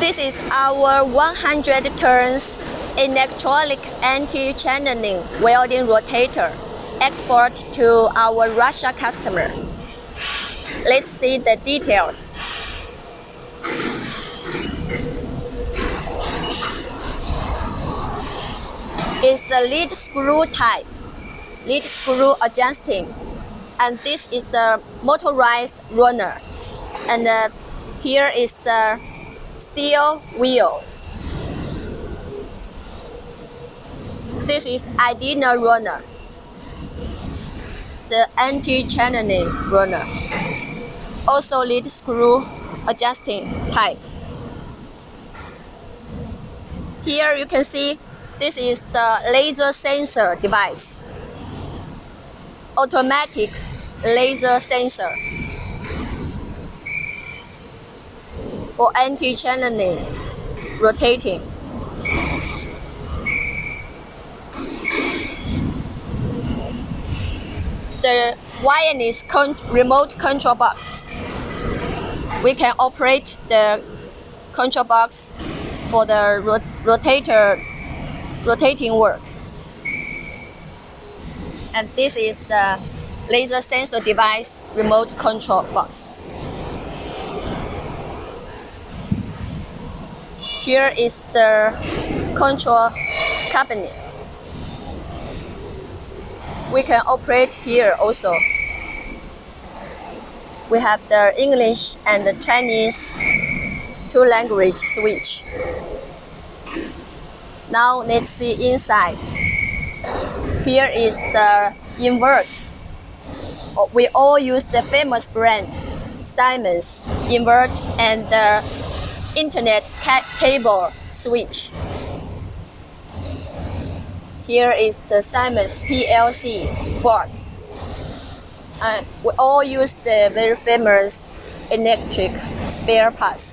This is our 100 turns electronic anti-channeling welding rotator export to our Russia customer. Let's see the details. It's the lead screw type, lead screw adjusting, and this is the motorized runner, and here is the steel wheels. This is Attn runner, the anti-channeling runner, also lead screw adjusting type. Here you can see this is the laser sensor device, automatic laser sensor for anti-channeling rotating. The wireless remote control box. We can operate the control box for the rotator rotating work. And this is the laser sensor device remote control box. Here is the control cabinet. We can operate here also. We have the English and the Chinese two language switch. Now let's see inside. Here is the invert. We all use the famous brand Siemens invert and the internet cable switch. Here is the Siemens PLC board. We all use the very famous electric spare parts.